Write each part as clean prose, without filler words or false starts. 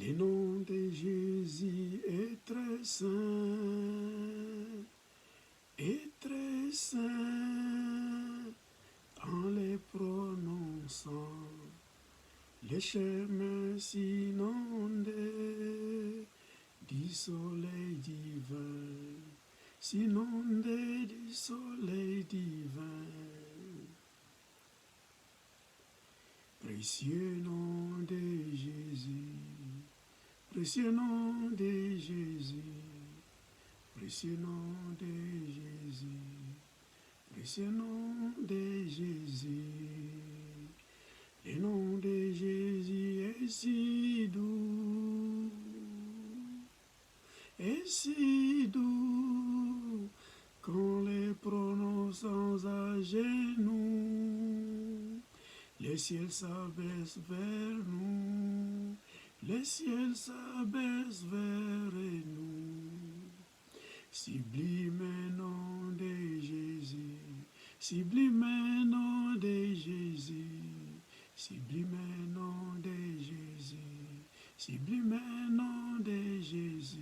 Le nom de Jésus est très saint, est très saint, en les prononçant, les chemins s'inondent du soleil divin, s'inondent du soleil divin. Précieux nom de Jésus, précieux nom de Jésus, précieux nom de Jésus, précieux nom de Jésus. Le nom de Jésus est si doux, est si doux, qu'on les prononçant à genoux. Les ciels s'abaissent vers nous, les ciels s'abaissent vers nous. Sublime nom de Jésus, sublime nom de Jésus, sublime nom de Jésus, sublime nom de Jésus.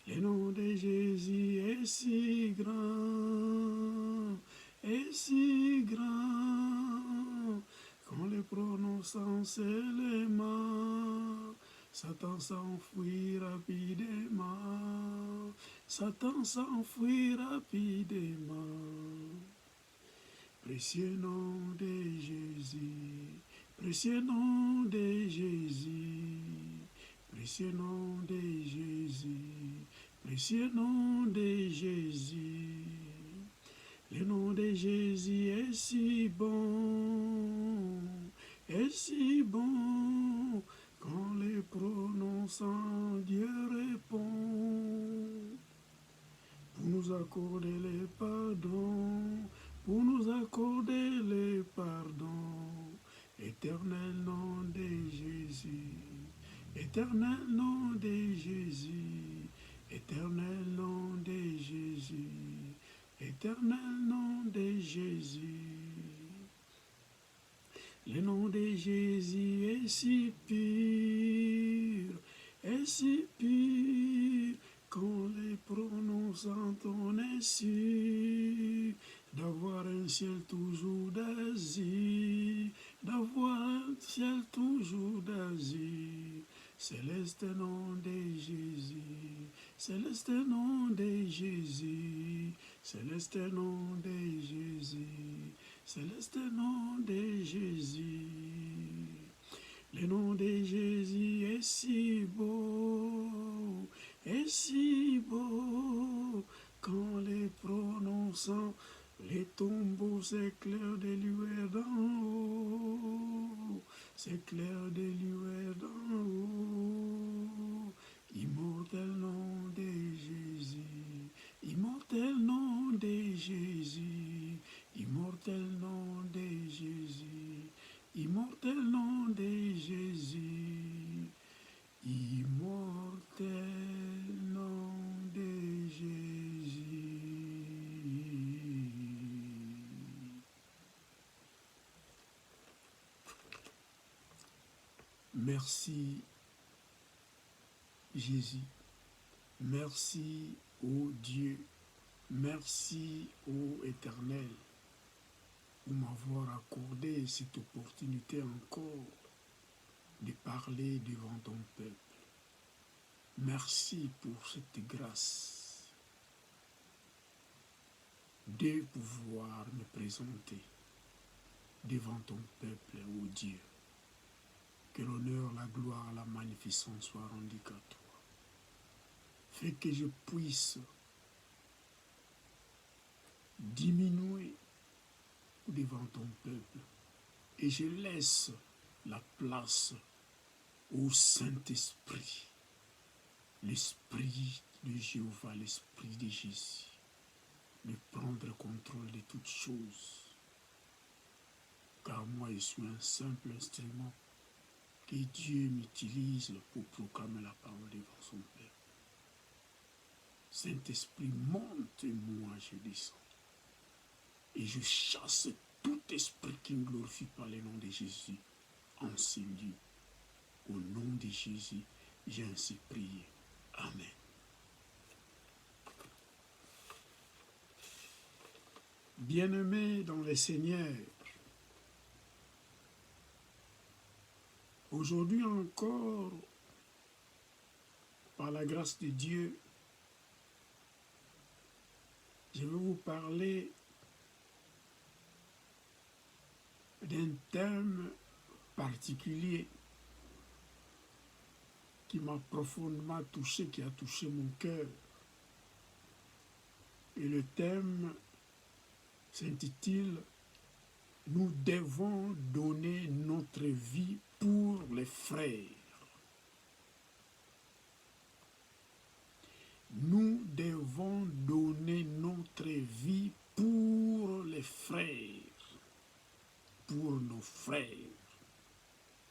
Le nom de Jésus est si grand, est si grand, qu'en le prononçant seulement, Satan s'enfuit rapidement, Satan s'enfuit rapidement. Précieux nom de Jésus, précieux nom de Jésus, précieux nom de Jésus, précieux nom de Jésus. Le nom de Jésus est si bon, est si bon, qu'en le prononçant, Dieu répond. Pour nous accorder le pardon, pour nous accorder le pardon. Éternel nom de Jésus, éternel nom de Jésus, éternel nom de Jésus, éternel nom de Jésus. Le nom de Jésus est si pur, qu'en les prononçant on est sûr d'avoir un ciel toujours d'azur, d'avoir un ciel toujours d'azur. Céleste nom de Jésus, céleste nom de Jésus, céleste nom de Jésus, céleste nom de Jésus. Le nom de Jésus est si beau, qu'en les prononçant, les tombeaux s'éclairent de lueurs d'en haut, s'éclairent de lueurs d'en haut. Immortel nom de Jésus, immortel nom de Jésus, immortel nom de Jésus, immortel nom de Jésus, immortel nom de Jésus. Merci Jésus, merci ô Dieu, merci ô Éternel pour m'avoir accordé cette opportunité encore de parler devant ton peuple. Merci pour cette grâce de pouvoir me présenter devant ton peuple, ô Dieu. Que l'honneur, la gloire, la magnificence soient rendus à toi. Fais que je puisse diminuer devant ton peuple et je laisse la place au Saint-Esprit, l'Esprit de Jéhovah, l'Esprit de Jésus, de prendre contrôle de toutes choses. Car moi, je suis un simple instrument que Dieu m'utilise pour proclamer la parole devant son peuple. Saint-Esprit, monte et moi je descends. Et je chasse tout esprit qui ne glorifie pas le nom de Jésus en ces lieux. Au nom de Jésus, j'ai ainsi prié. Amen. Bien-aimés dans le Seigneur, aujourd'hui encore, par la grâce de Dieu, je vais vous parler d'un thème particulier qui m'a profondément touché, qui a touché mon cœur. Et le thème s'intitule « Nous devons donner notre vie pour les frères ». Nous devons donner notre vie pour les frères, pour nos frères.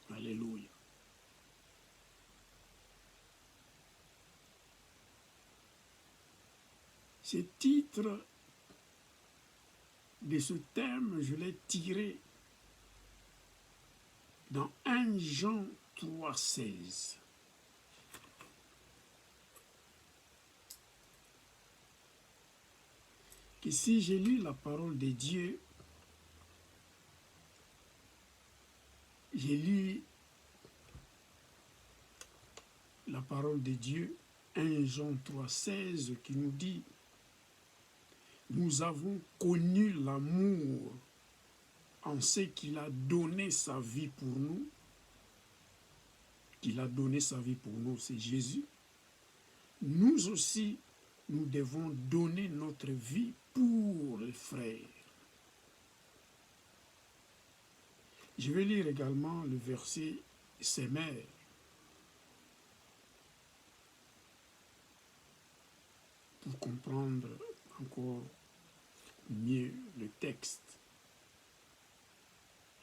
Alléluia. Ce titre de ce thème, je l'ai tiré dans 1 Jean 3,16. Que si je lis la parole de Dieu, je lis la parole de Dieu, 1 Jean 3,16, qui nous dit « Nous avons connu l'amour en ce qu'il a donné sa vie pour nous. » Qu'il a donné sa vie pour nous, c'est Jésus. Nous aussi, nous devons donner notre vie pour les frères. Je vais lire également le verset « S'aimer » pour comprendre encore mieux le texte.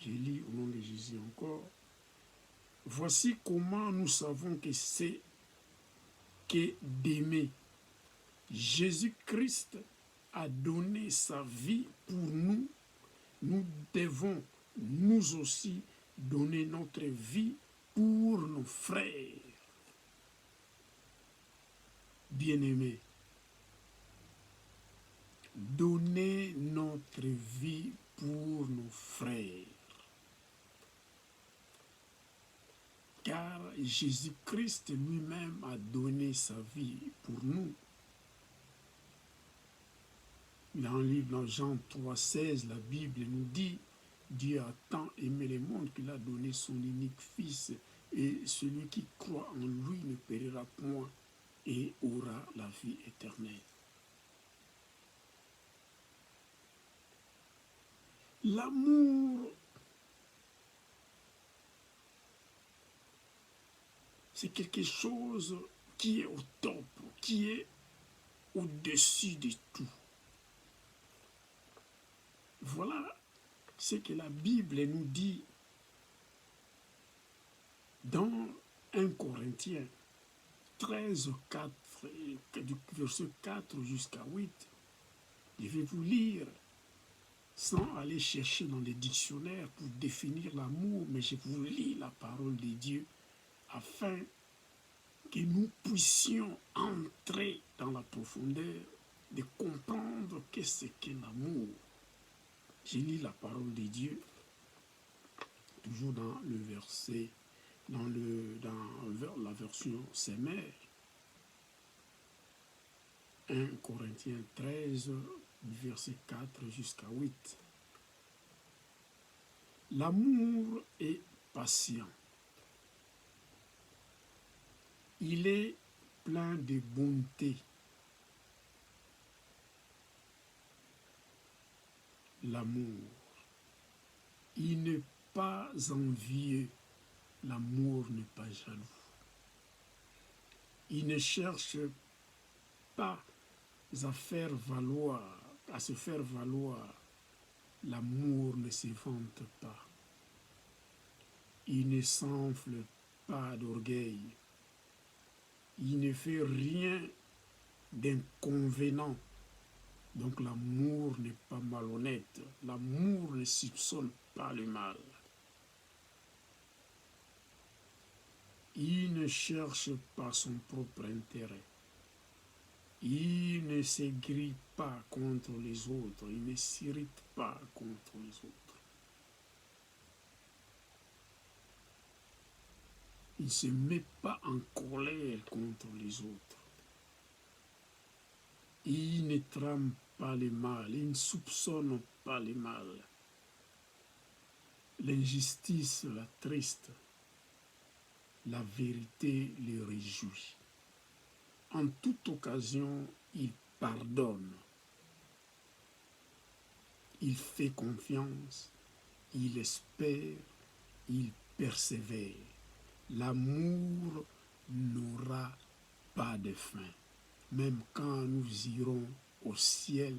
Je lis au nom de Jésus encore. « Voici comment nous savons que c'est que d'aimer. Jésus-Christ a donné sa vie pour nous. Nous devons, nous aussi, donner notre vie pour nos frères. » Bien-aimés, donner notre vie pour nos frères. Car Jésus-Christ lui-même a donné sa vie pour nous. Dans le livre de Jean 3,16, la Bible nous dit « Dieu a tant aimé le monde qu'il a donné son unique Fils, et celui qui croit en lui ne périra point et aura la vie éternelle. » L'amour, c'est quelque chose qui est au top, qui est au-dessus de tout. Voilà ce que la Bible nous dit dans 1 Corinthiens 13, 4, du verset 4 jusqu'à 8. Je vais vous lire sans aller chercher dans les dictionnaires pour définir l'amour, mais je vous lis la parole de Dieu afin que nous puissions entrer dans la profondeur de comprendre qu'est-ce qu'est l'amour. Je lis la parole de Dieu, toujours dans le verset, dans la version Semeur, 1 Corinthiens 13, verset 4 jusqu'à 8. L'amour est patient. Il est plein de bonté. L'amour. Il n'est pas envieux. L'amour n'est pas jaloux. Il ne cherche pas à se faire valoir. L'amour ne se vante pas. Il ne s'enfle pas d'orgueil. Il ne fait rien d'inconvénient. Donc l'amour n'est pas malhonnête. L'amour ne soupçonne pas le mal. Il ne cherche pas son propre intérêt. Il ne s'aigrit pas contre les autres. Il ne s'irrite pas contre les autres. Il ne se met pas en colère contre les autres. Il ne trame pas le mal. Il ne soupçonne pas le mal. L'injustice l'attriste. La vérité le réjouit. En toute occasion, il pardonne. Il fait confiance. Il espère. Il persévère. L'amour n'aura pas de fin. Même quand nous irons au ciel,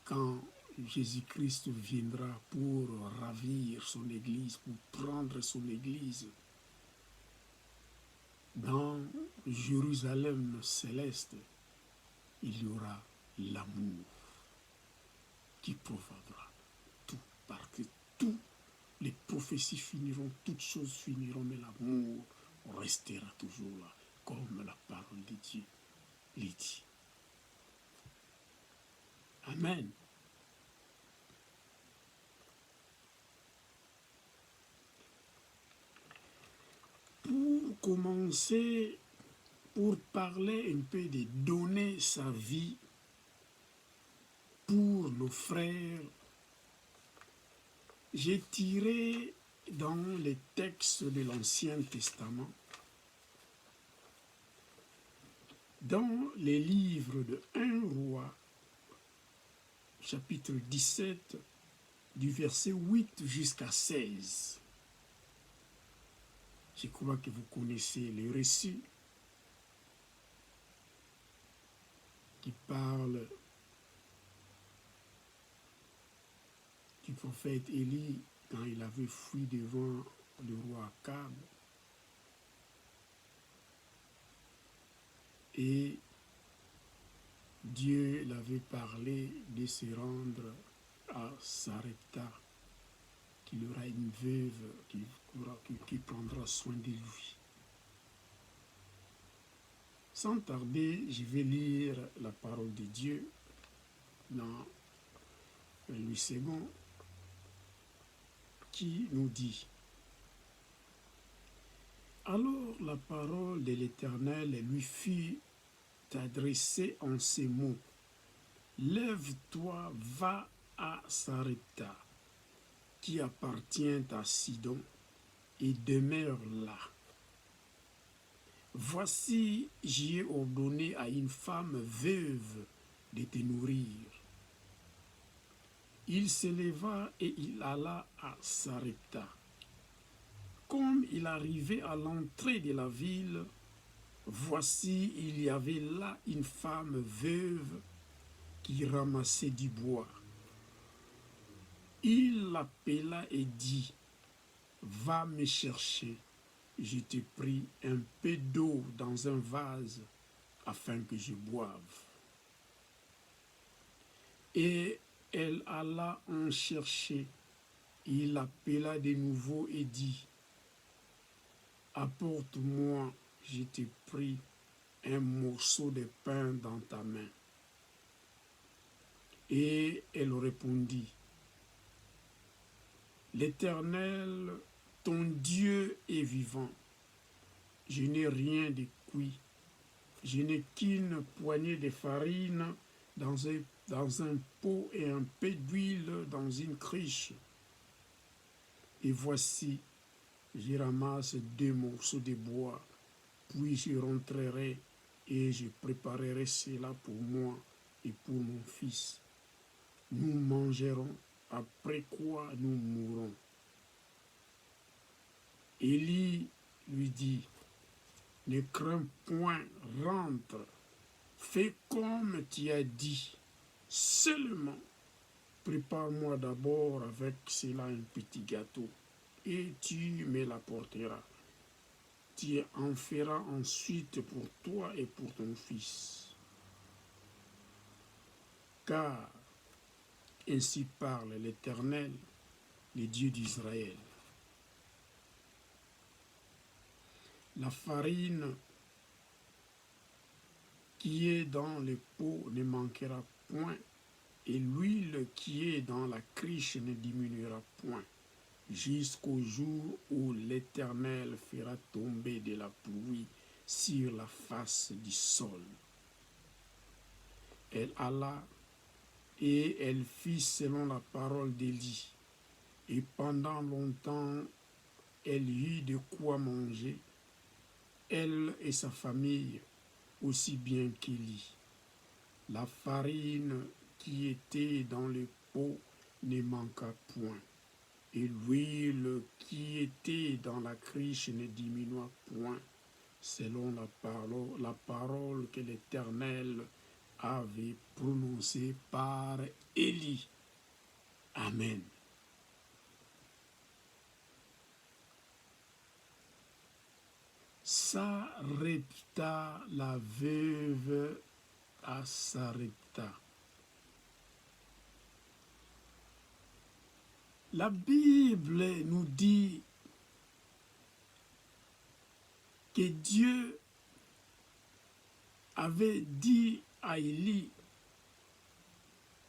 quand Jésus-Christ viendra pour ravir son Église, pour prendre son Église dans Jérusalem céleste, il y aura l'amour qui proviendra tout, parce que tout les prophéties finiront, toutes choses finiront, mais l'amour restera toujours là, comme la parole de Dieu le dit. Amen. Pour commencer, pour parler un peu de donner sa vie pour nos frères, j'ai tiré dans les textes de l'Ancien Testament, dans les livres de 1 Roi, chapitre 17, du verset 8 jusqu'à 16. Je crois que vous connaissez le récit qui parle du prophète Élie quand il avait fui devant le roi Akab. Et Dieu l'avait parlé de se rendre à Sarepta, qu'il aura une veuve qui prendra soin de lui. Sans tarder, je vais lire la parole de Dieu dans Louis II, qui nous dit: alors la parole de l'Éternel lui fut adressée en ces mots: lève-toi, va à Sarepta, qui appartient à Sidon, et demeure là. Voici, j'y ai ordonné à une femme veuve de te nourrir. Il se leva et il alla à Sarepta. Comme il arrivait à l'entrée de la ville, voici, il y avait là une femme veuve qui ramassait du bois. Il l'appela et dit: va me chercher. Je t'ai pris un peu d'eau dans un vase afin que je boive. Et elle alla en chercher. Il l'appela de nouveau et dit: apporte-moi, je t'ai pris un morceau de pain dans ta main. Et elle répondit: l'Éternel, ton Dieu est vivant. Je n'ai rien de cuit. Je n'ai qu'une poignée de farine dans un pot et un peu d'huile dans une cruche. Et voici, je ramasse 2 morceaux de bois, puis je rentrerai et je préparerai cela pour moi et pour mon fils. Nous mangerons, après quoi nous mourrons. Élie lui dit: ne crains point, rentre, fais comme tu as dit, seulement prépare-moi d'abord avec cela un petit gâteau, et tu me l'apporteras. Tu en feras ensuite pour toi et pour ton fils. Car ainsi parle l'Éternel, le Dieu d'Israël. La farine qui est dans les pots ne manquera point, et l'huile qui est dans la cruche ne diminuera point, jusqu'au jour où l'Éternel fera tomber de la pluie sur la face du sol. Elle alla et elle fit selon la parole d'Élie. Et pendant longtemps, elle eut de quoi manger, elle et sa famille, aussi bien qu'Élie. La farine qui était dans le pot ne manqua point, et l'huile qui était dans la cruche ne diminua point, selon la parole que l'Éternel avait prononcée par Élie. Amen. Sarepta, la veuve à Sarepta. La Bible nous dit que Dieu avait dit à Élie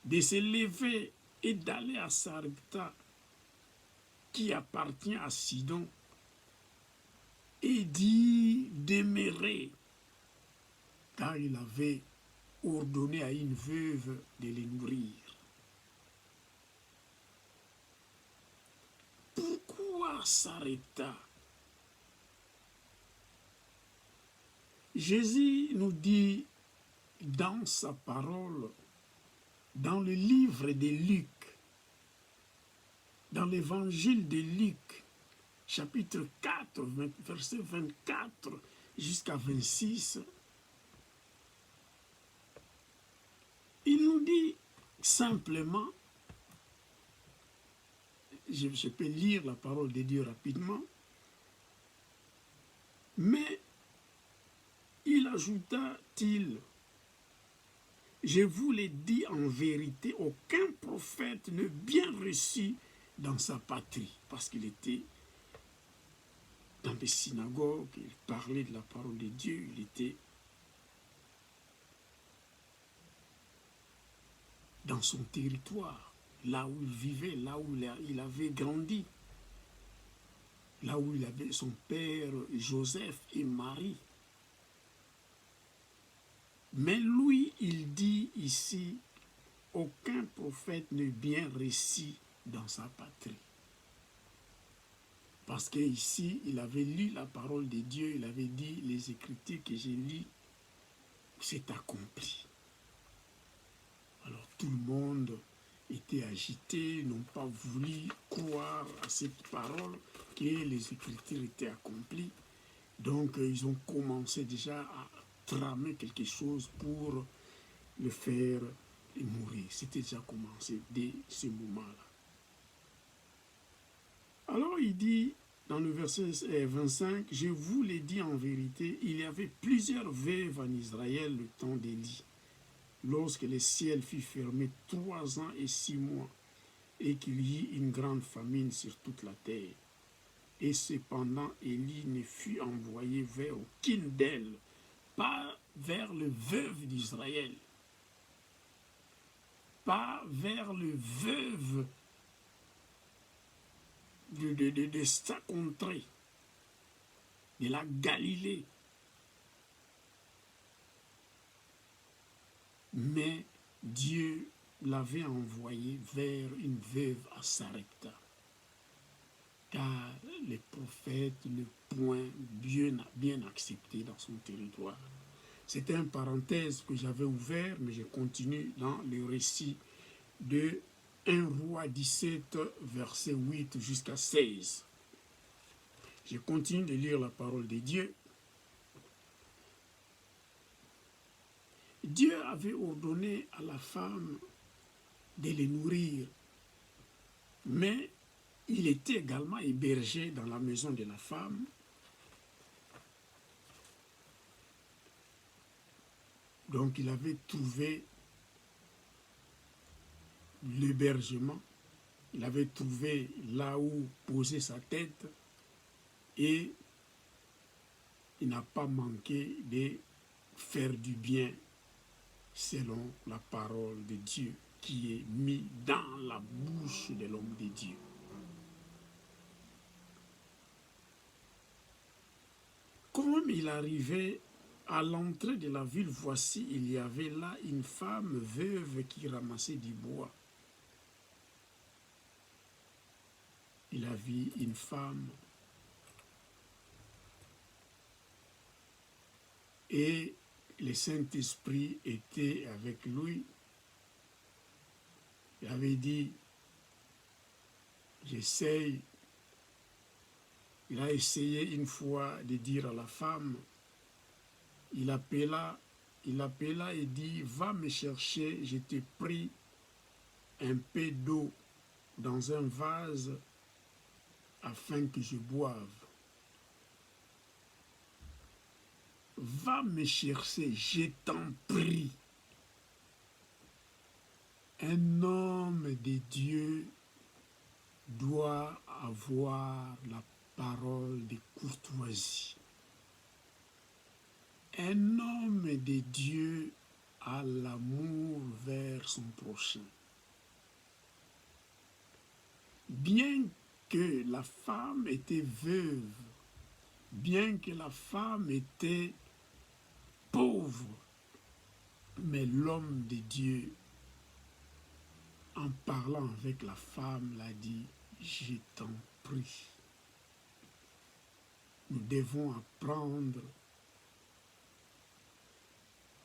de se lever et d'aller à Sarepta, qui appartient à Sidon, et d'y demeurer, car il avait ordonné à une veuve de les nourrir. Pourquoi Sarepta? Jésus nous dit dans sa parole, dans le livre de Luc, dans l'évangile de Luc, chapitre 4, verset 24 jusqu'à 26, il nous dit simplement, je peux lire la parole de Dieu rapidement, mais il ajouta-t-il, je vous l'ai dit en vérité, aucun prophète ne bien reçu dans sa patrie, parce qu'il était dans des synagogues, il parlait de la parole de Dieu, il était dans son territoire, là où il vivait, là où il avait grandi, là où il avait son père Joseph et Marie. Mais lui, il dit ici, aucun prophète n'est bien reçu dans sa patrie. Parce qu'ici, il avait lu la parole de Dieu, il avait dit, les Écritures que j'ai lues, c'est accompli. Alors tout le monde était agité, n'ont pas voulu croire à cette parole, que les Écritures étaient accomplies. Donc ils ont commencé déjà à tramer quelque chose pour le faire mourir. C'était déjà commencé dès ce moment-là. Alors il dit dans le verset 25, je vous l'ai dit en vérité, il y avait plusieurs veuves en Israël le temps d'Élie, lorsque le ciel fut fermé 3 ans et 6 mois, et qu'il y eut une grande famine sur toute la terre. Et cependant, Élie ne fut envoyé vers aucune d'elles, pas vers le veuve d'Israël, pas vers le veuve de sa contrée, de la Galilée. Mais Dieu l'avait envoyé vers une veuve à Sarepta, car les prophètes ne point bien accepté dans son territoire. C'était une parenthèse que j'avais ouverte, mais je continue dans le récit de 1 Roi 17, verset 8 jusqu'à 16. Je continue de lire la parole de Dieu. Dieu avait ordonné à la femme de les nourrir, mais il était également hébergé dans la maison de la femme. Donc il avait trouvé l'hébergement, il avait trouvé là où poser sa tête, et il n'a pas manqué de faire du bien selon la parole de Dieu qui est mise dans la bouche de l'homme de Dieu. Comme il arrivait à l'entrée de la ville, voici, il y avait là une femme veuve qui ramassait du bois. Il a vu une femme et le Saint-Esprit était avec lui. Il avait dit, j'essaye. Il a essayé une fois de dire à la femme, il appela et dit, va me chercher, je t'ai pris un peu d'eau dans un vase afin que je boive. Va me chercher, je t'en prie. Un homme de Dieu doit avoir la parole de courtoisie. Un homme de Dieu a l'amour vers son prochain. Bien que la femme était veuve, bien que la femme était pauvre, mais l'homme de Dieu, en parlant avec la femme, l'a dit, je t'en prie. Nous devons apprendre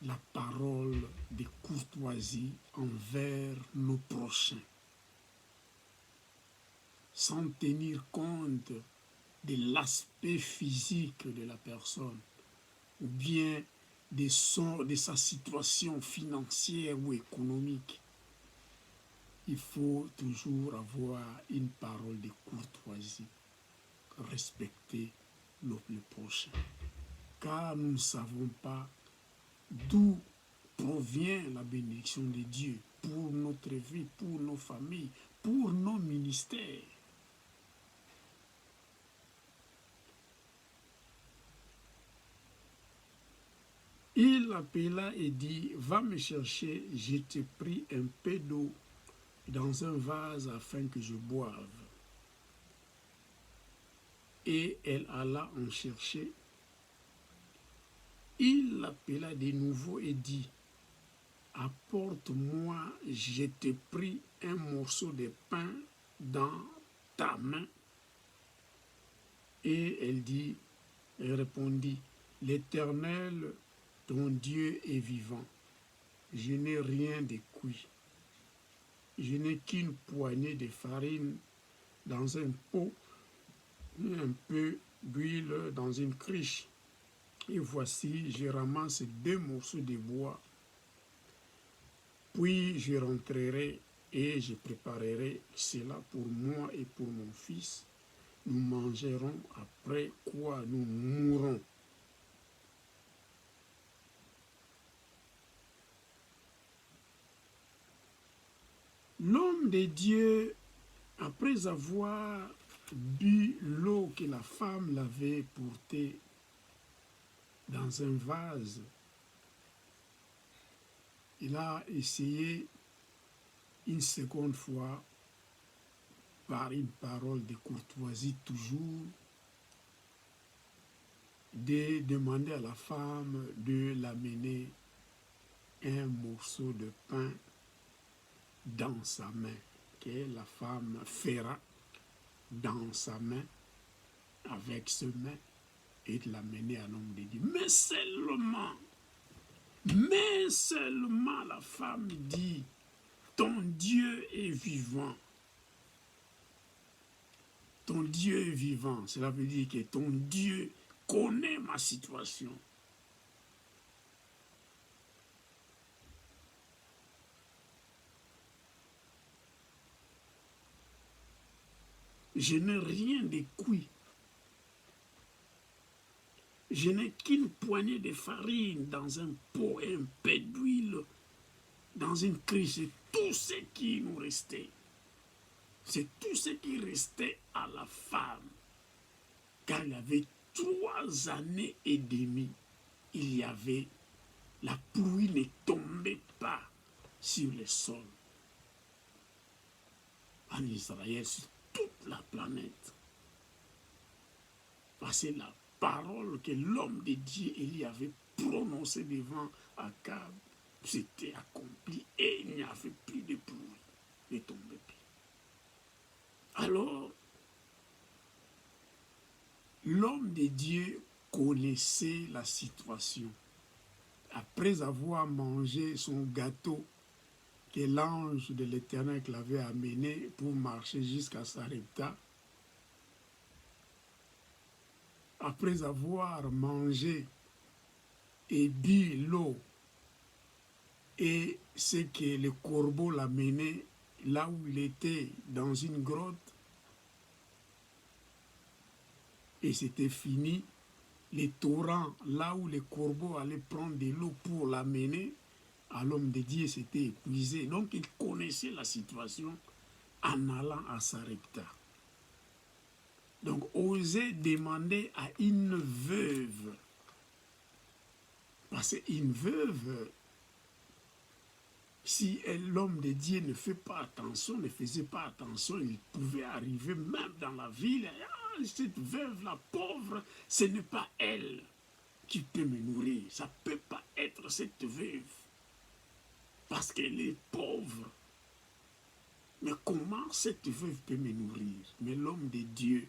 la parole de courtoisie envers nos prochains, sans tenir compte de l'aspect physique de la personne, ou bien de sa situation financière ou économique. Il faut toujours avoir une parole de courtoisie, respecter le prochain, car nous ne savons pas d'où provient la bénédiction de Dieu pour notre vie, pour nos familles, pour nos ministères. Il appela et dit, va me chercher, je t'ai pris un peu d'eau dans un vase afin que je boive. Et elle alla en chercher. Il l'appela de nouveau et dit, apporte-moi, je t'ai pris un morceau de pain dans ta main. Et elle répondit, l'Éternel, ton Dieu est vivant. Je n'ai rien de cuit. Je n'ai qu'une poignée de farine dans un pot, et un peu d'huile dans une cruche. Et voici, je ramasse 2 morceaux de bois. Puis je rentrerai et je préparerai cela pour moi et pour mon fils. Nous mangerons, après quoi nous mourrons. L'homme de Dieu, après avoir bu l'eau que la femme l'avait portée dans un vase, il a essayé une seconde fois, par une parole de courtoisie toujours, de demander à la femme de l'amener un morceau de pain dans sa main, que la femme fera dans sa main, avec ses mains, et de l'amener à l'homme de Dieu. Mais seulement la femme dit, ton Dieu est vivant. Ton Dieu est vivant. Cela veut dire que ton Dieu connaît ma situation. Je n'ai rien de cuit. Je n'ai qu'une poignée de farine dans un pot et un peu d'huile dans une cruche. C'est tout ce qui nous restait. C'est tout ce qui restait à la femme. Car il avait 3 années et demie, il y avait, la pluie ne tombait pas sur le sol. En Israël, sur toute la planète. Parce que la parole que l'homme de Dieu Élie avait prononcée devant Akab s'était accomplie et il n'y avait plus de pluie, ne tombait plus. Alors, l'homme de Dieu connaissait la situation. Après avoir mangé son gâteau que l'ange de l'Éternel l'avait amené pour marcher jusqu'à Sarepta, après avoir mangé et bu l'eau et ce que le corbeau l'a mené là où il était, dans une grotte, et c'était fini, les torrents, là où les corbeaux allaient prendre de l'eau pour l'amener, à l'homme de Dieu s'était épuisé. Donc il connaissait la situation en allant à Sarepta. Donc oser demander à une veuve, parce qu'une veuve, si l'homme de Dieu ne fait pas attention, ne faisait pas attention, il pouvait arriver même dans la ville, cette veuve, la pauvre, ce n'est pas elle qui peut me nourrir. Ça ne peut pas être cette veuve. Parce qu'elle est pauvre. Mais comment cette veuve peut me nourrir? Mais l'homme de Dieu,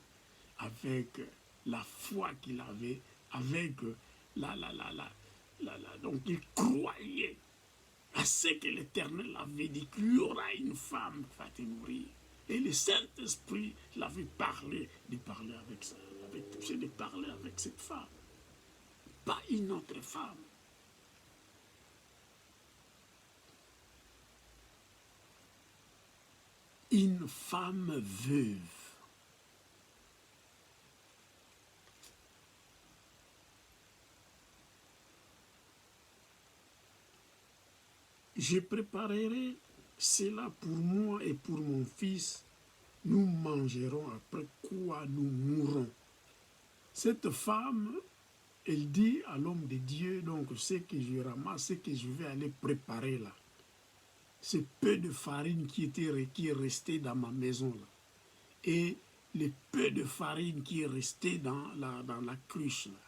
avec la foi qu'il avait, avec donc il croyait à ce que l'Éternel avait dit, qu'il y aura une femme qui va te nourrir. Et le Saint-Esprit l'avait parlé, de parler avec ça, avait touché de parler avec cette femme, pas une autre femme. Une femme veuve. Je préparerai cela pour moi et pour mon fils. Nous mangerons, après quoi nous mourrons. Cette femme, elle dit à l'homme de Dieu, donc ce que je ramasse, ce que je vais aller préparer là, c'est peu de farine qui est resté dans ma maison là. Et le peu de farine qui est resté dans la cruche là.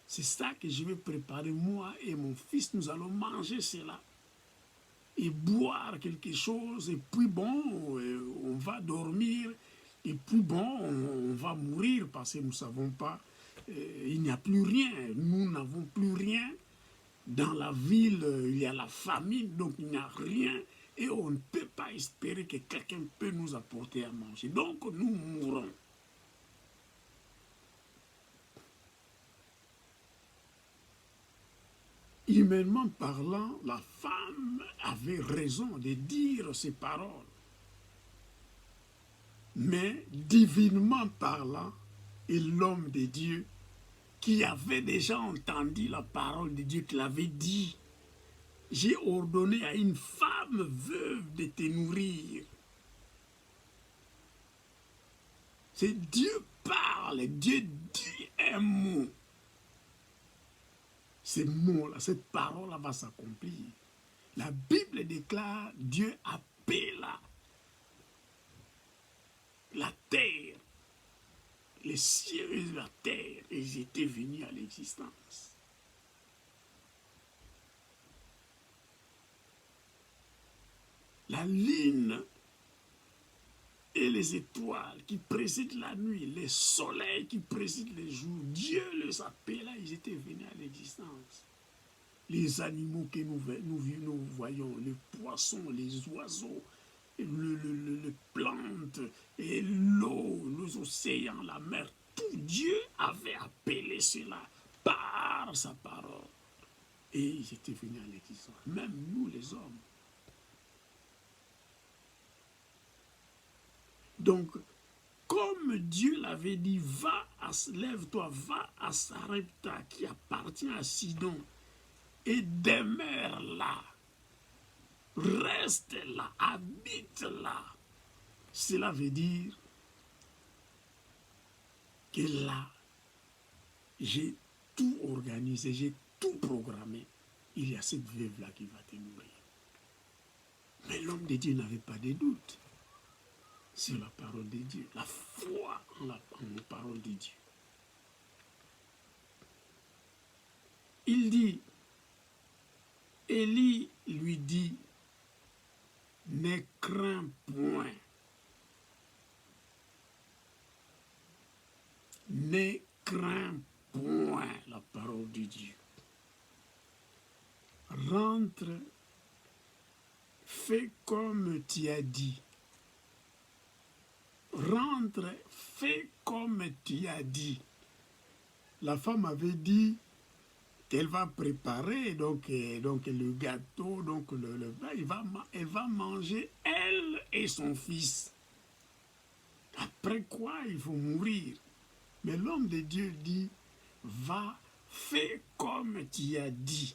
C'est ça que je vais préparer, moi et mon fils, nous allons manger cela. Et boire quelque chose, et puis bon, on va dormir, et puis bon, on va mourir, parce que nous ne savons pas, il n'y a plus rien, nous n'avons plus rien. Dans la ville, il y a la famine, donc il n'y a rien, et on ne peut pas espérer que quelqu'un peut nous apporter à manger. Donc nous mourrons. Humainement parlant, la femme avait raison de dire ces paroles. Mais divinement parlant, et l'homme de Dieu, qui avait déjà entendu la parole de Dieu, qui l'avait dit, j'ai ordonné à une femme veuve de te nourrir. C'est Dieu parle, Dieu dit un mot. Ces mots-là, cette parole-là va s'accomplir. La Bible déclare, Dieu appela la terre, les cieux et la terre, et ils étaient venus à l'existence. La lune et les étoiles qui président la nuit, les soleils qui président les jours, Dieu les appela, ils étaient venus à l'existence. Les animaux que nous voyons, les poissons, les oiseaux, les plantes, et l'eau, les océans, la mer, tout Dieu avait appelé cela par sa parole. Et ils étaient venus à l'existence, même nous les hommes. Donc, comme Dieu l'avait dit, lève-toi, va à Sarepta qui appartient à Sidon et demeure là, reste là, habite là. Cela veut dire que là, j'ai tout organisé, j'ai tout programmé. Il y a cette veuve-là qui va te nourrir. Mais l'homme de Dieu n'avait pas de doute sur la parole de Dieu, la foi en la parole de Dieu. Il dit, Élie lui dit, ne crains point, ne crains point la parole de Dieu. Rentre, fais comme tu as dit. Rentre, fais comme tu as dit. La femme avait dit qu'elle va préparer donc le gâteau, donc le elle va manger elle et son fils. Après quoi, il faut mourir. Mais l'homme de Dieu dit, va, fais comme tu as dit.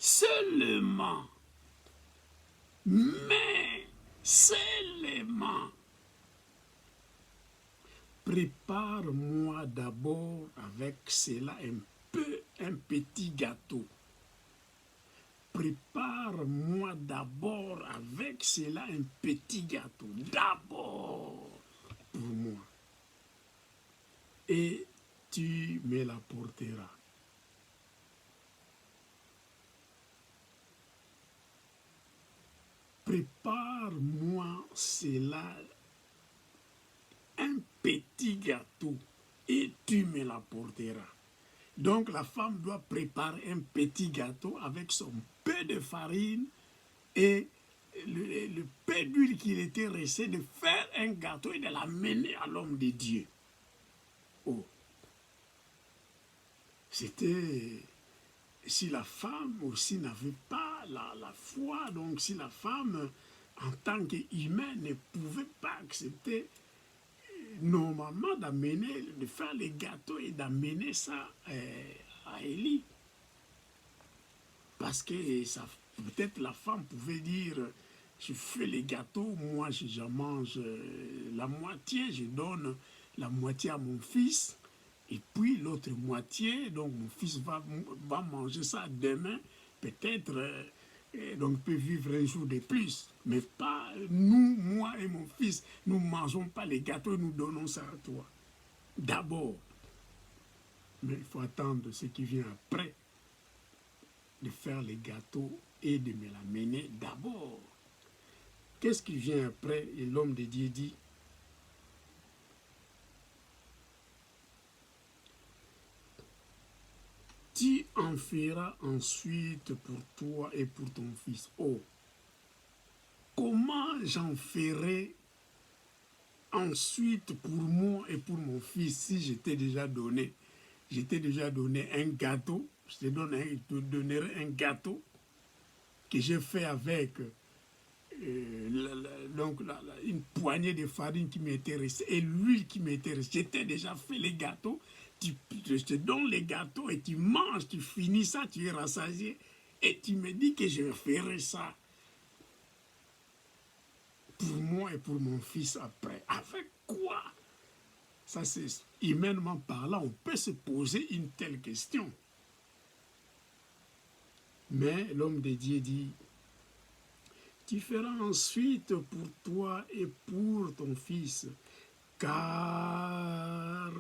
Seulement, mais seulement, prépare-moi d'abord avec cela un petit gâteau. Prépare-moi d'abord avec cela un petit gâteau. D'abord pour moi. Et tu me l'apporteras. Prépare-moi cela, un petit gâteau, et tu me l'apporteras. Donc la femme doit préparer un petit gâteau avec son peu de farine et le peu d'huile qu'il était resté, de faire un gâteau et de l'amener à l'homme de Dieu. Oh, c'était... Si la femme aussi n'avait pas la foi, donc si la femme, en tant qu'humaine, ne pouvait pas accepter normalement de faire les gâteaux et d'amener ça à Élie. Parce que peut-être la femme pouvait dire, je fais les gâteaux, moi je mange la moitié, je donne la moitié à mon fils, et puis l'autre moitié, donc mon fils va manger ça demain, peut-être, donc peut vivre un jour de plus. Mais pas nous, moi et mon fils, nous ne mangeons pas les gâteaux et nous donnons ça à toi. D'abord, mais il faut attendre ce qui vient après, de faire les gâteaux et de me l'amener d'abord. Qu'est-ce qui vient après? Et l'homme de Dieu dit, tu en feras ensuite pour toi et pour ton fils. Oh, comment j'en ferai ensuite pour moi et pour mon fils si je t'ai déjà donné un gâteau, je te donnerai un gâteau que j'ai fait avec une poignée de farine qui m'était restée et l'huile qui m'était restée. J'étais déjà fait les gâteaux, je te donne les gâteaux et tu manges, tu finis ça, tu es rassasié et tu me dis que je ferai ça pour moi et pour mon fils après. Avec quoi? Ça, c'est humainement parlant, on peut se poser une telle question. Mais l'homme de Dieu dit, tu feras ensuite pour toi et pour ton fils, car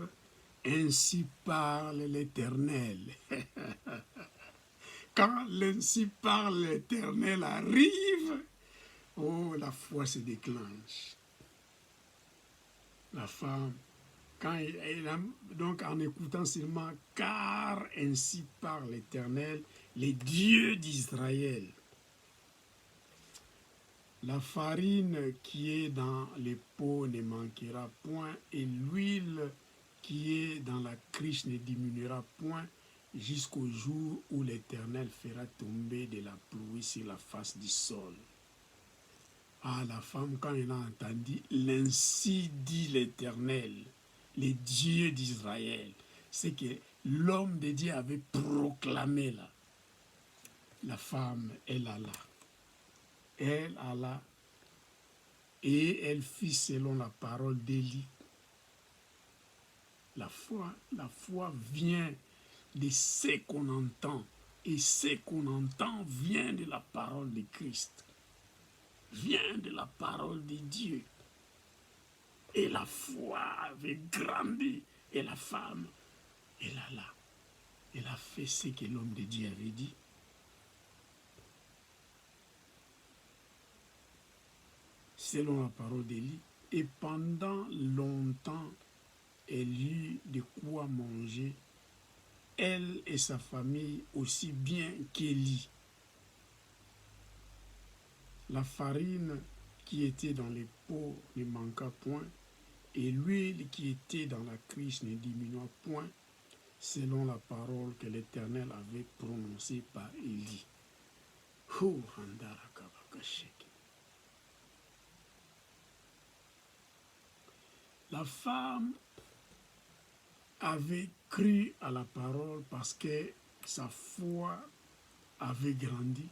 ainsi parle l'Éternel. Quand l'ainsi parle l'Éternel arrive, oh, la foi se déclenche. La femme, donc en écoutant seulement, car ainsi parle l'Éternel, les dieux d'Israël. La farine qui est dans les pots ne manquera point, et l'huile qui est dans la cruche ne diminuera point, jusqu'au jour où l'Éternel fera tomber de la pluie sur la face du sol. Ah, la femme, quand elle a entendu, l'ainsi dit l'Éternel, les dieux d'Israël, c'est que l'homme de Dieu avait proclamé là. La femme, elle alla. Elle alla et elle fit selon la parole d'Élie. La foi vient de ce qu'on entend. Et ce qu'on entend vient de la parole de Christ. Vient de la parole de Dieu. Et la foi avait grandi. Et la femme, elle a fait ce que l'homme de Dieu avait dit. Selon la parole d'Élie. Et pendant longtemps, elle eut de quoi manger, elle et sa famille aussi bien qu'Élie. La farine qui était dans les pots ne manqua point, et l'huile qui était dans la cruche ne diminua point, selon la parole que l'Éternel avait prononcée par Élie. La femme avait cru à la parole parce que sa foi avait grandi.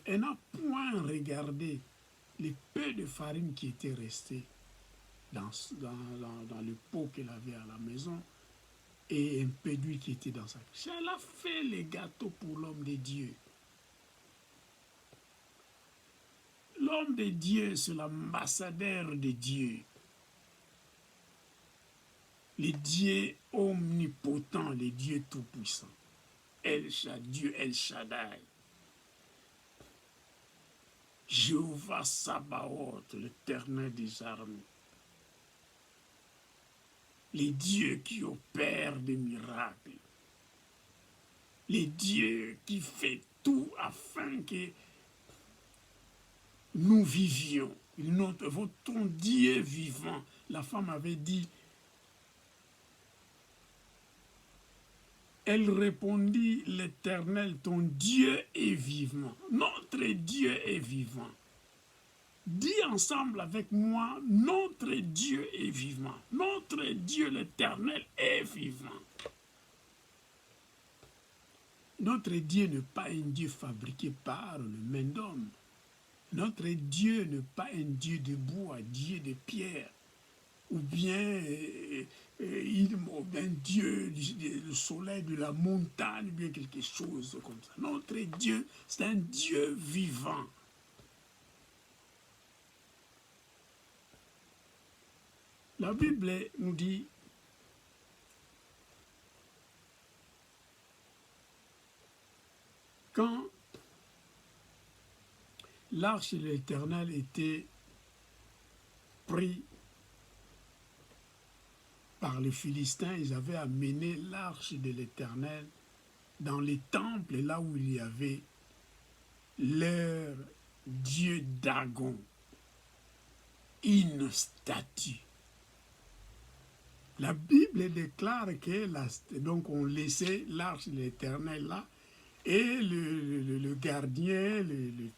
Elle n'a point regardé les peu de farine qui étaient restés dans le pot qu'elle avait à la maison et un peu d'huile qui était dans sa cruche. Elle a fait les gâteaux pour l'homme de Dieu. L'homme de Dieu, c'est l'ambassadeur de Dieu. Le Dieu omnipotent, le Dieu tout-puissant. Dieu El Shaddai. Jéhovah Sabaoth, l'Éternel des armées. Les dieux qui opèrent des miracles. Les dieux qui fait tout afin que nous vivions. Ton Dieu vivant. La femme avait dit, elle répondit, l'Éternel, ton Dieu est vivant. Notre Dieu est vivant. Dis ensemble avec moi, notre Dieu est vivant. Notre Dieu, l'Éternel, est vivant. Notre Dieu n'est pas un Dieu fabriqué par le main d'homme. Notre Dieu n'est pas un Dieu de bois, un Dieu de pierre, ou bien un Dieu du soleil, de la montagne, ou bien quelque chose comme ça. Notre Dieu, c'est un Dieu vivant. La Bible nous dit, quand l'arche de l'Éternel était pris par les Philistins, ils avaient amené l'arche de l'Éternel dans les temples, là où il y avait leur dieu Dagon, une statue. La Bible déclare que donc on laissait l'arche de l'Éternel là, et le gardien,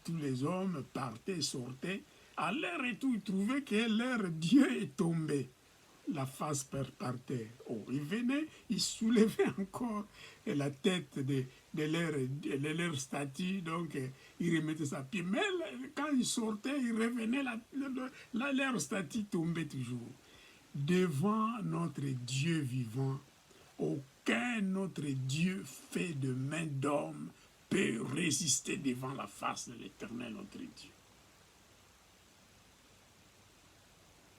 tous les hommes partaient, sortaient. À leur retour, ils trouvaient que leur Dieu est tombé, la face par terre. Oh, ils venaient, ils soulevaient encore la tête de leur statue, donc ils remettaient sa pied. Mais quand ils sortaient, ils revenaient, leur statue tombait toujours. Devant notre Dieu vivant, aucun autre Dieu fait de main d'homme peut résister devant la face de l'Éternel, notre Dieu.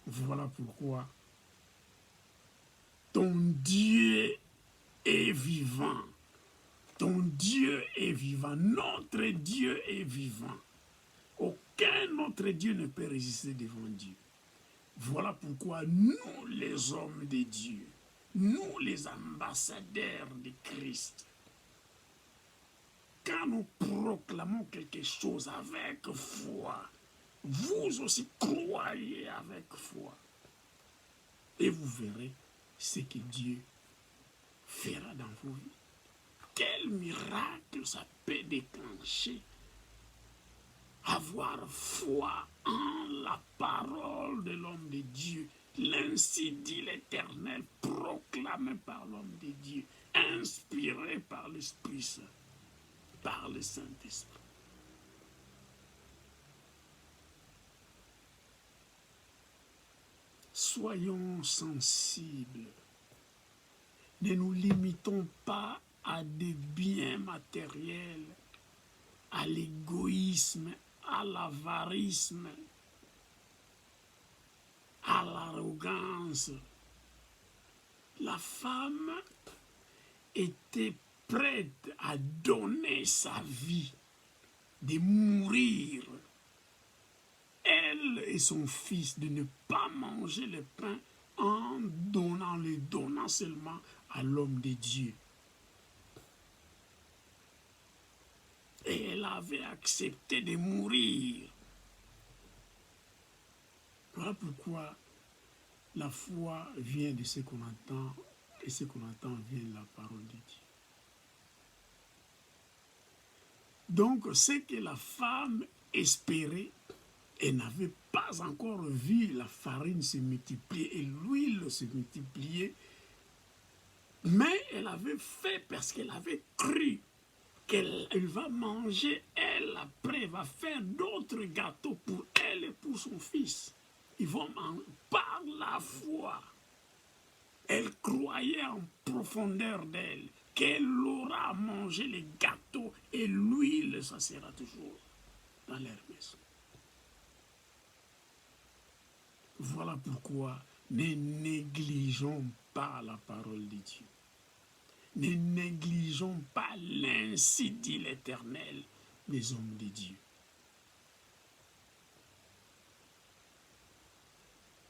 Voilà pourquoi ton Dieu est vivant. Ton Dieu est vivant. Notre Dieu est vivant. Aucun autre Dieu ne peut résister devant Dieu. Voilà pourquoi nous, les hommes de Dieu, nous, les ambassadeurs de Christ, quand nous proclamons quelque chose avec foi, vous aussi croyez avec foi. Et vous verrez ce que Dieu fera dans vos vies. Quel miracle ça peut déclencher. Avoir foi en la parole de l'homme de Dieu. L'ainsi dit l'Éternel, proclamé par l'homme de Dieu, inspiré par l'Esprit Saint, par le Saint-Esprit. soyons sensibles. Ne nous limitons pas à des biens matériels, à l'égoïsme, à l'avarisme, à l'arrogance. La femme était prête à donner sa vie, de mourir, elle et son fils, de ne pas manger le pain en le donnant seulement à l'homme de Dieu. Et elle avait accepté de mourir. Voilà pourquoi la foi vient de ce qu'on entend, et ce qu'on entend vient de la parole de Dieu. Donc, ce que la femme espérait, elle n'avait pas encore vu la farine se multiplier et l'huile se multiplier, mais elle avait fait parce qu'elle avait cru qu'elle va manger, elle après va faire d'autres gâteaux pour elle et pour son fils. Ils vont manger par la foi. Elle croyait en profondeur d'elle qu'elle aura mangé les gâteaux et l'huile, ça sera toujours dans leur maison. Voilà pourquoi ne négligeons pas la parole de Dieu. Ne négligeons pas l'ainsi dit l'Éternel des hommes de Dieu.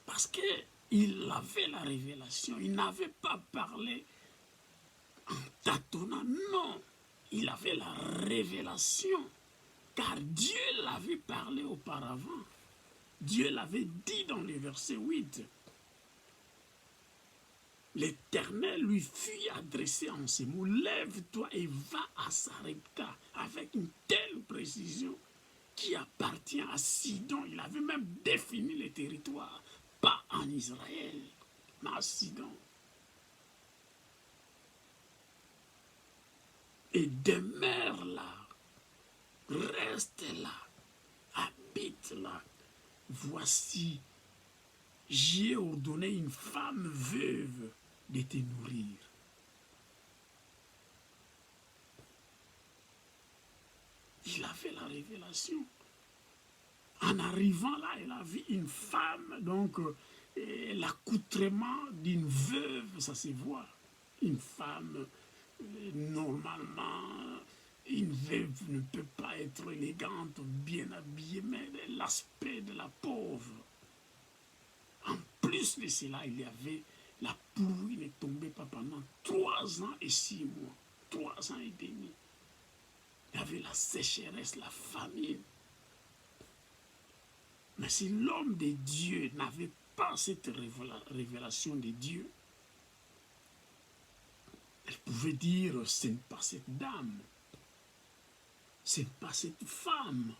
Parce qu'il avait la révélation, il n'avait pas parlé en tâtonnant, non, il avait la révélation, car Dieu l'avait parlé auparavant. Dieu l'avait dit dans le verset 8. L'Éternel lui fut adressé en ces mots, lève-toi et va à Sarepta, avec une telle précision qui appartient à Sidon. Il avait même défini les territoires, pas en Israël, mais à Sidon. Et demeure là, reste là, habite là. Voici, j'ai ordonné une femme veuve de te nourrir. Il a fait la révélation. En arrivant là, il a vu une femme, donc l'accoutrement d'une veuve, ça se voit. Une femme, normalement, une veuve ne peut pas être élégante, bien habillée, mais l'aspect de la pauvre. En plus de cela, il y avait la pluie ne tombait pas pendant 3 ans et 6 mois, 3 ans et demi. Il y avait la sécheresse, la famine. Mais si l'homme de Dieu n'avait pas cette révélation de Dieu, elle pouvait dire, ce n'est pas cette dame, ce n'est pas cette femme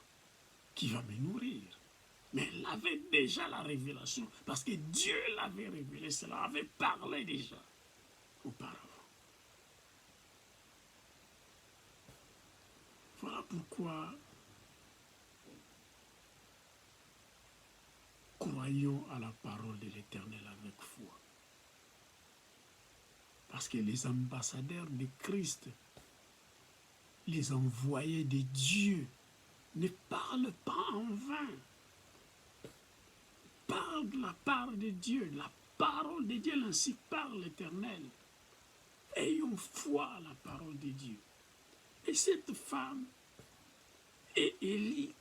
qui va me nourrir. Mais elle avait déjà la révélation, parce que Dieu l'avait révélé, cela avait parlé déjà auparavant. Voilà pourquoi croyons à la parole de l'Éternel avec foi. Parce que les ambassadeurs de Christ, les envoyés de Dieu, ne parlent pas en vain. Parlent de la part de Dieu, la parole de Dieu, ainsi parle l'Éternel. Ayons foi à la parole de Dieu. Et cette femme, et Élie,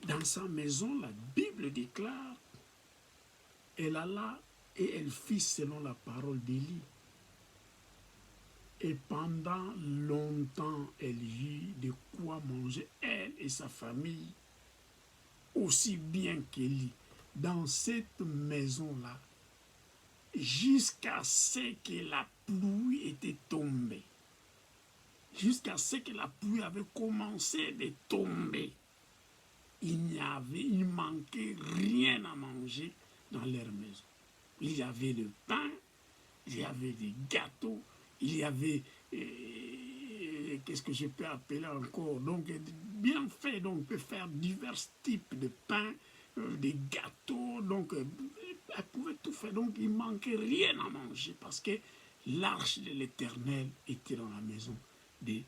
dans sa maison, la Bible déclare, elle alla et elle fit selon la parole d'Élie. Et pendant longtemps, elle eut de quoi manger, elle et sa famille, aussi bien qu'Élie, dans cette maison-là, jusqu'à ce que la pluie était tombée. Jusqu'à ce que la pluie avait commencé de tomber. Il manquait rien à manger dans leur maison. Il y avait le pain, il y avait des gâteaux, il y avait, qu'est-ce que je peux appeler encore, donc bien fait, donc on peut faire divers types de pain, des gâteaux, donc elle pouvait tout faire, donc il ne manquait rien à manger parce que l'arche de l'Éternel était dans la maison de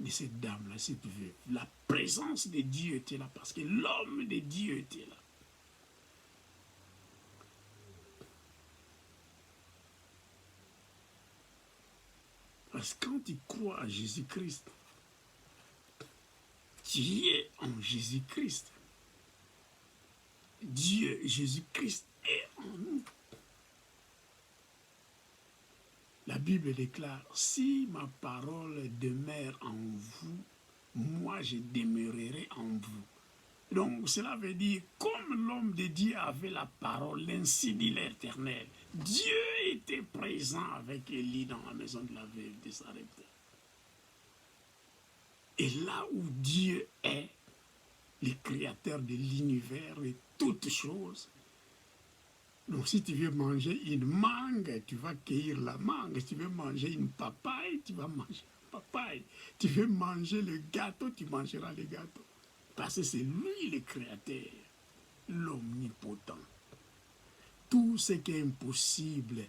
cette dame-là, cette veuve. La présence de Dieu était là parce que l'homme de Dieu était là. Parce que quand tu crois à Jésus-Christ, tu es en Jésus-Christ. Dieu, Jésus-Christ est en nous. La Bible déclare, si ma parole demeure en vous, moi je demeurerai en vous. Donc cela veut dire, comme l'homme de Dieu avait la parole, ainsi dit l'Éternel, Dieu était présent avec Élie dans la maison de la veuve de Sarepta. Et là où Dieu est, le créateur de l'univers et toutes choses, donc si tu veux manger une mangue, tu vas cueillir la mangue. Si tu veux manger une papaye, tu vas manger la papaye. Tu veux manger le gâteau, tu mangeras le gâteau. Parce que c'est lui le créateur, l'omnipotent. Tout ce qui est impossible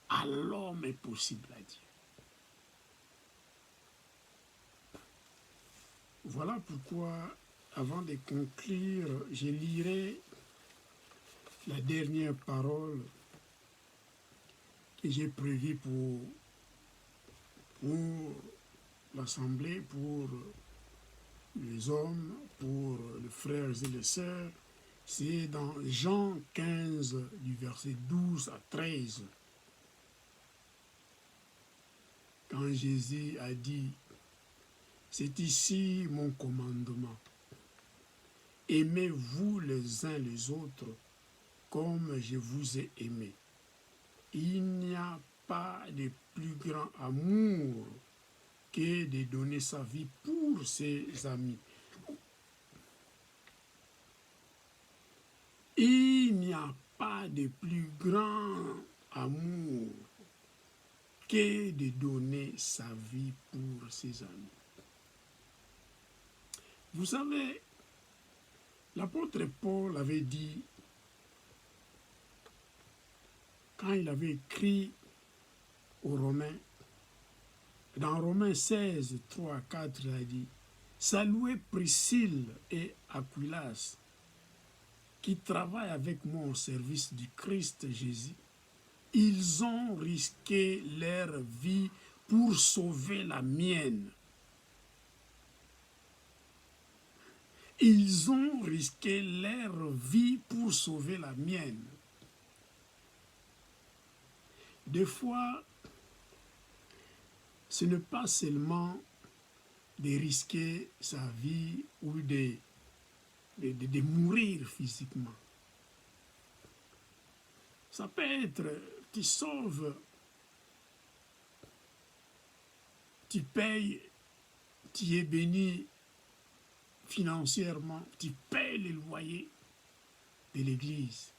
à l'homme est possible à Dieu. Voilà pourquoi, avant de conclure, je lirai la dernière parole que j'ai prévue pour l'Assemblée, pour les hommes, pour les frères et les sœurs. C'est dans Jean 15, du verset 12 à 13. Quand Jésus a dit, c'est ici mon commandement. Aimez-vous les uns les autres comme je vous ai aimé. Il n'y a pas de plus grand amour que de donner sa vie pour ses amis. Il n'y a pas de plus grand amour que de donner sa vie pour ses amis. Vous savez, l'apôtre Paul avait dit, quand il avait écrit aux Romains, dans Romains 16, 3 à 4, il a dit, saluez Priscille et Aquilas, qui travaillent avec moi au service du Christ Jésus. Ils ont risqué leur vie pour sauver la mienne. Ils ont risqué leur vie pour sauver la mienne. Des fois, ce n'est pas seulement de risquer sa vie ou de mourir physiquement. Ça peut être, tu sauves, tu payes, tu es béni financièrement, tu payes le loyer de l'église,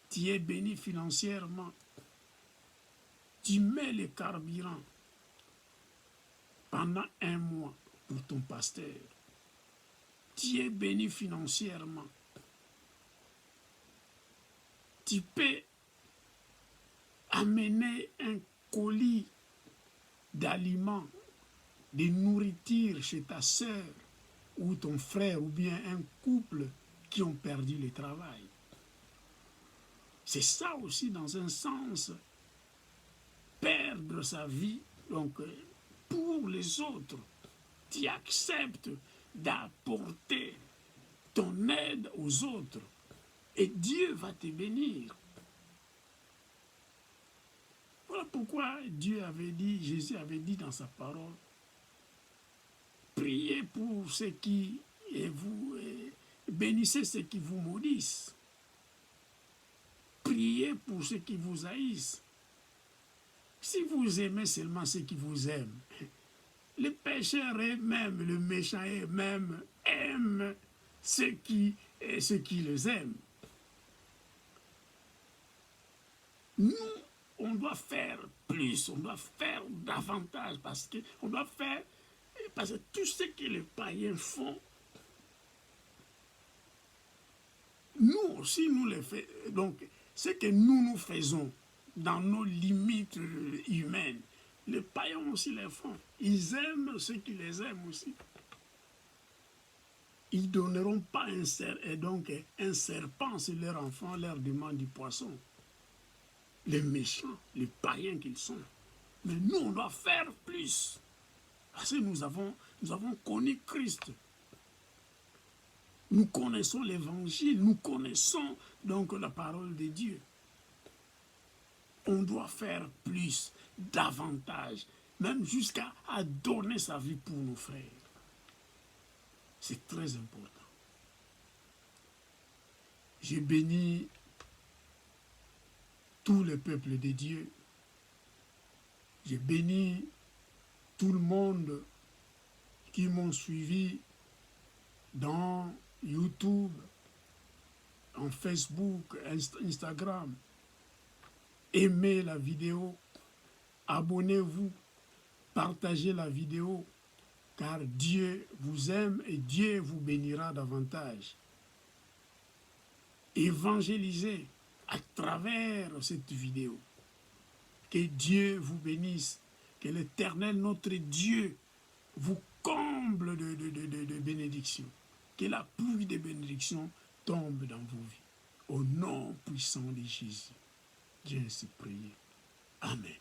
tu es béni financièrement, tu mets le carburant pendant un mois pour ton pasteur, tu es béni financièrement, tu peux amener un colis d'aliments, de nourriture chez ta sœur ou ton frère ou bien un couple qui ont perdu le travail. C'est ça aussi dans un sens, perdre sa vie, donc pour les autres, tu acceptes d'apporter ton aide aux autres et Dieu va te bénir. Voilà pourquoi Dieu avait dit, Jésus avait dit dans sa parole, priez pour ceux qui vous bénissez ceux qui vous maudissent. Priez pour ceux qui vous haïssent. Si vous aimez seulement ceux qui vous aiment, les pécheurs eux-mêmes, les méchants eux-mêmes aiment ceux qui les aiment. Nous, on doit faire plus, on doit faire davantage parce que tout ce que les païens font, nous aussi, nous les faisons. Donc, ce que nous faisons dans nos limites humaines, les païens aussi les font. Ils aiment ceux qui les aiment aussi. Ils ne donneront pas un serpent sur leur enfant, leur demande du poisson. Les méchants, les païens qu'ils sont. Mais nous, on doit faire plus. Parce que nous avons connu Christ. Nous connaissons l'évangile, nous connaissons donc la parole de Dieu. On doit faire plus, davantage, même jusqu'à donner sa vie pour nos frères. C'est très important. J'ai béni tous les peuples de Dieu. J'ai béni tout le monde qui m'ont suivi dans YouTube, en Facebook, Instagram. Aimez la vidéo, abonnez-vous, partagez la vidéo, car Dieu vous aime et Dieu vous bénira davantage. Évangélisez à travers cette vidéo. Que Dieu vous bénisse, que l'Éternel, notre Dieu, vous comble de bénédictions. Que la pluie de bénédictions tombe dans vos vies. Au nom puissant de Jésus, j'ai ainsi prié. Amen.